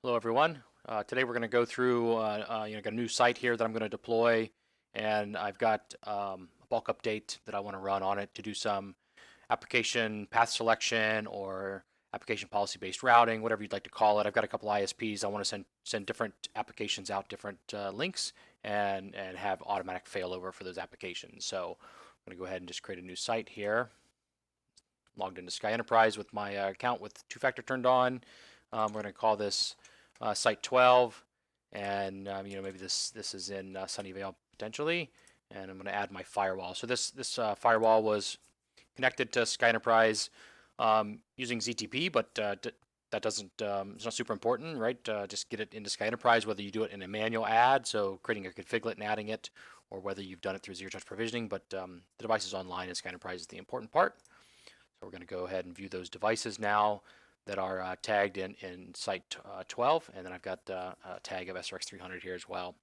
Hello everyone. Today we're going to go through, got a new site here that I'm going to deploy, and I've got a bulk update that I want to run on it to do some application path selection or application policy-based routing, whatever you'd like to call it. I've got a couple ISPs. I want to send different applications out different links and have automatic failover for those applications. So I'm going to go ahead and just create a new site here. Logged into SkynetPRIZE with my account with two-factor turned on. We're going to call this site 12, and maybe this is in Sunnyvale potentially, and I'm going to add my firewall. So this firewall was connected to SkynetPRIZE using ZTP, but that doesn't it's not super important, right? Just get it into SkynetPRIZE, whether you do it in a manual add, so creating a configlet and adding it, or whether you've done it through zero touch provisioning. But the device is online, and SkynetPRIZE is the important part. So we're going to go ahead and view those devices now that are tagged in site 12, and then I've got a tag of SRX 300 here as well.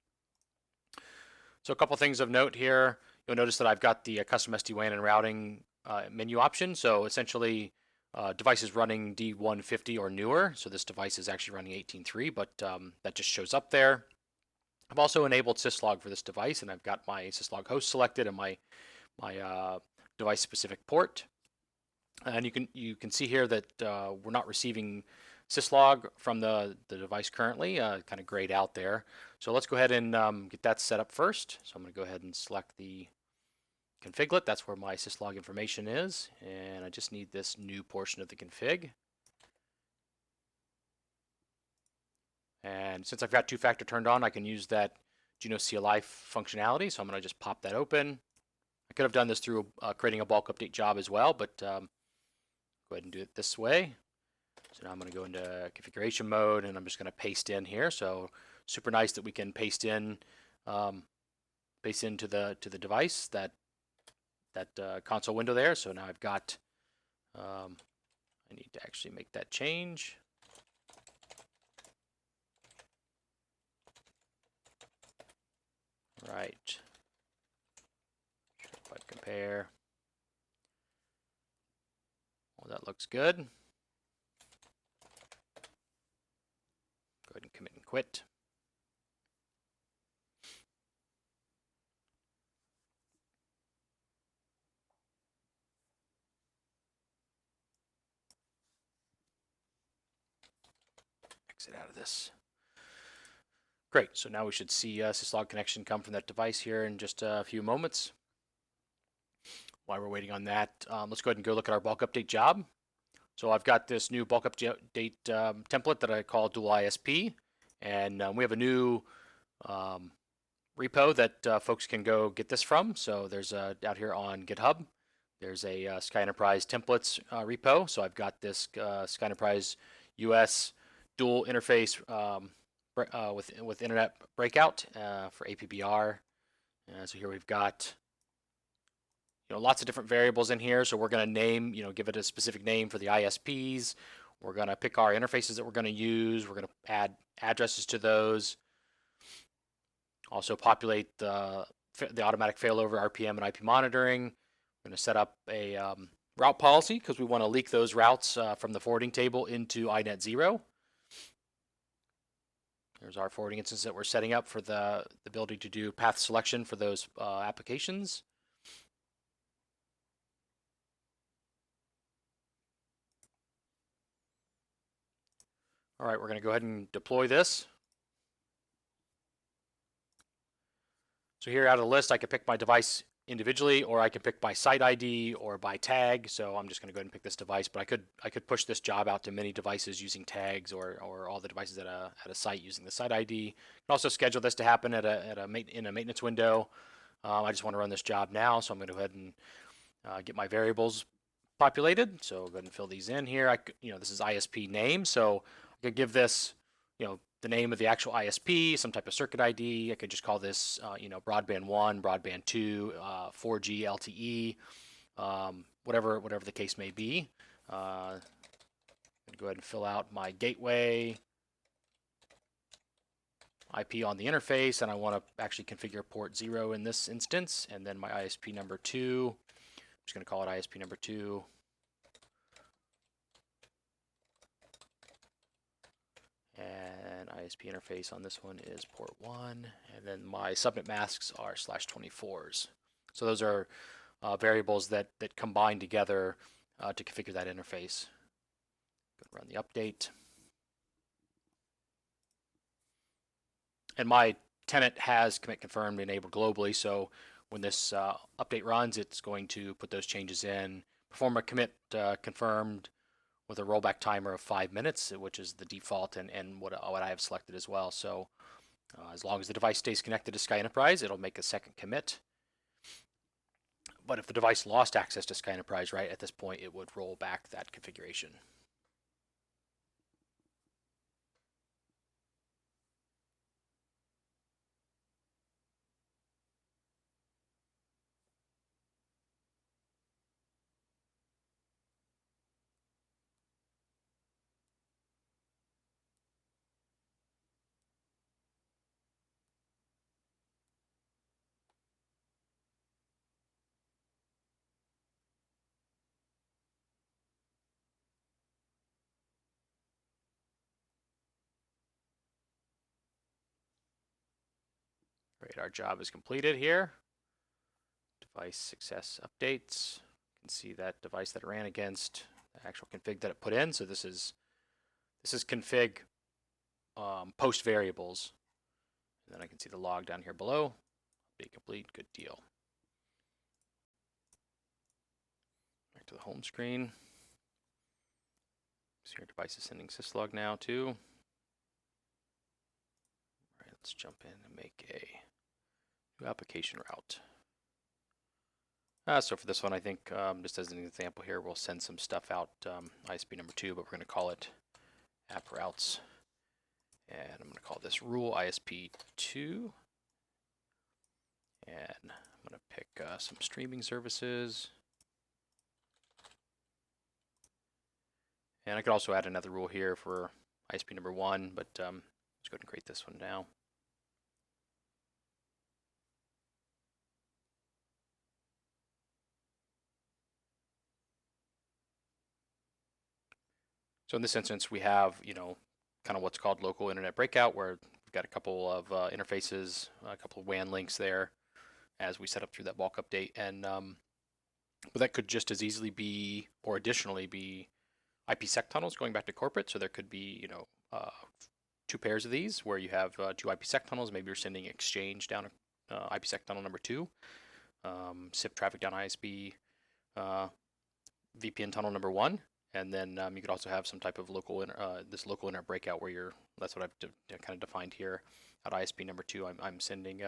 So a couple things of note here. You'll notice that I've got the custom SD-WAN and routing menu option. So essentially, devices running D150 or newer. So this device is actually running 18.3, but that just shows up there. I've also enabled syslog for this device, and I've got my syslog host selected and my device-specific port. And you can see here that we're not receiving syslog from the device currently, kind of grayed out there. So let's go ahead and get that set up first. So I'm going to go ahead and select the configlet. That's where my syslog information is, and I just need this new portion of the config. And since I've got two-factor turned on, I can use that Juno CLI functionality. So I'm going to just pop that open. I could have done this through creating a bulk update job as well, but go ahead and do it this way. So now I'm going to go into configuration mode, and I'm just going to paste in here. So super nice that we can paste into the device that console window there. So now I've got I need to actually make that change. Right. If I compare. Well, that looks good. Go ahead and commit and quit. Exit out of this. Great, so now we should see syslog connection come from that device here in just a few moments. While we're waiting on that, let's go ahead and go look at our bulk update job. So I've got this new bulk update template that I call dual ISP, and we have a new repo that folks can go get this from. So there's out here on GitHub, there's a SkynetPRIZE templates repo. So I've got this SkynetPRIZE US dual interface with internet breakout for APBR. So here we've got lots of different variables in here. So we're going to name, give it a specific name for the ISPs. We're going to pick our interfaces that we're going to use. We're going to add addresses to those. Also populate the automatic failover RPM and IP monitoring. We're going to set up a route policy because we want to leak those routes from the forwarding table into INET 0. There's our forwarding instance that we're setting up for the ability to do path selection for those applications. All right, we're going to go ahead and deploy this. So here out of the list, I can pick my device individually, or I can pick by site ID or by tag. So I'm just going to go ahead and pick this device, but I could push this job out to many devices using tags, or all the devices at a site using the site ID. You can also schedule this to happen in a maintenance window. I just want to run this job now, so I'm going to go ahead and get my variables populated. So go ahead and fill these in here. This is ISP name, so I could give this, the name of the actual ISP, some type of circuit ID. I could just call this, broadband 1, broadband 2, 4G LTE, whatever the case may be. I'm gonna go ahead and fill out my gateway IP on the interface, and I want to actually configure port 0 in this instance, and then my ISP number 2. I'm just going to call it ISP number 2. And ISP interface on this one is port 1, and then my subnet masks are /24s. So those are variables that combine together to configure that interface. Go run the update. And my tenant has commit confirmed enabled globally, so when this update runs, it's going to put those changes in, perform a commit confirmed with a rollback timer of 5 minutes, which is the default and what I have selected as well. So as long as the device stays connected to SkynetPRIZE, it'll make a second commit. But if the device lost access to SkynetPRIZE, right, at this point, it would roll back that configuration. Great, our job is completed here. Device success updates. You can see that device that it ran against, the actual config that it put in. So this is config post variables. And then I can see the log down here below. Update complete, good deal. Back to the home screen. See your device is sending syslog now too. All right, let's jump in and make a new application route. So for this one, I think just as an example here, we'll send some stuff out ISP number 2, but we're going to call it app routes. And I'm going to call this rule ISP 2. And I'm going to pick some streaming services. And I could also add another rule here for ISP number 1, but let's go ahead and create this one now. So in this instance, we have, kind of what's called local internet breakout, where we've got a couple of interfaces, a couple of WAN links there as we set up through that bulk update. And but that could just as easily be, or additionally be, IPsec tunnels going back to corporate. So there could be, 2 pairs of these where you have 2 IPsec tunnels. Maybe you're sending exchange down IPsec tunnel number 2, SIP traffic down ISP VPN tunnel number 1. And then you could also have some type of local local internet breakout where that's what I've kind of defined here at ISP number 2. I'm sending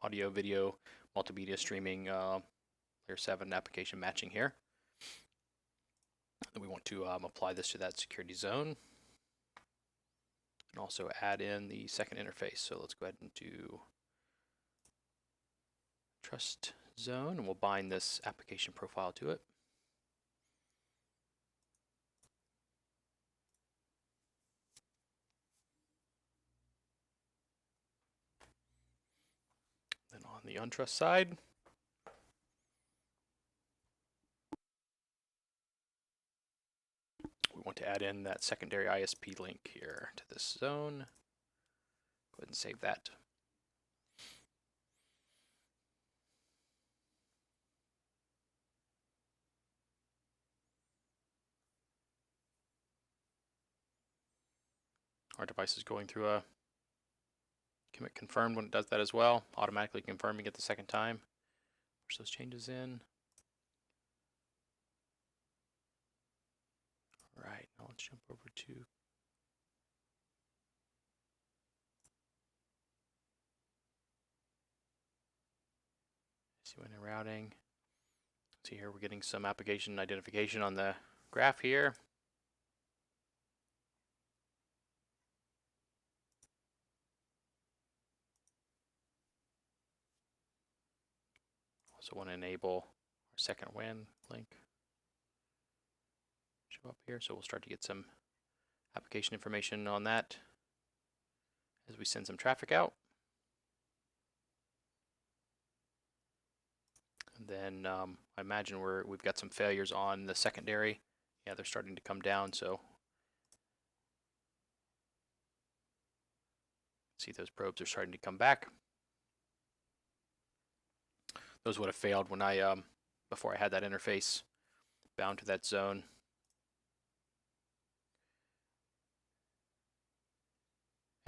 audio, video, multimedia streaming, layer 7 application matching here. And we want to apply this to that security zone and also add in the second interface. So let's go ahead and do trust zone, and we'll bind this application profile to it. Then on the untrust side, we want to add in that secondary ISP link here to this zone. Go ahead and save that. Our device is going through a commit confirmed when it does that as well, automatically confirming it the second time. Push those changes in. All right, now let's jump over to SD-WAN and routing. See here, we're getting some application identification on the graph here. Also want to enable our second WAN link. Show up here, so we'll start to get some application information on that as we send some traffic out. And then I imagine we've got some failures on the secondary. Yeah, they're starting to come down, so See those probes are starting to come back. Those would have failed when I before I had that interface bound to that zone.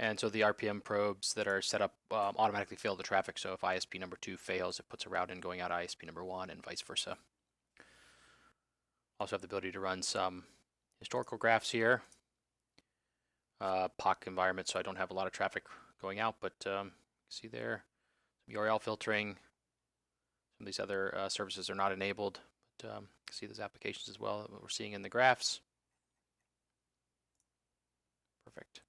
And so the RPM probes that are set up automatically fail the traffic. So if ISP number 2 fails, it puts a route in going out ISP number 1 and vice versa. Also have the ability to run some historical graphs here. POC environment, so I don't have a lot of traffic going out, but see there, some URL filtering. Some of these other services are not enabled, but see those applications as well that we're seeing in the graphs. Perfect.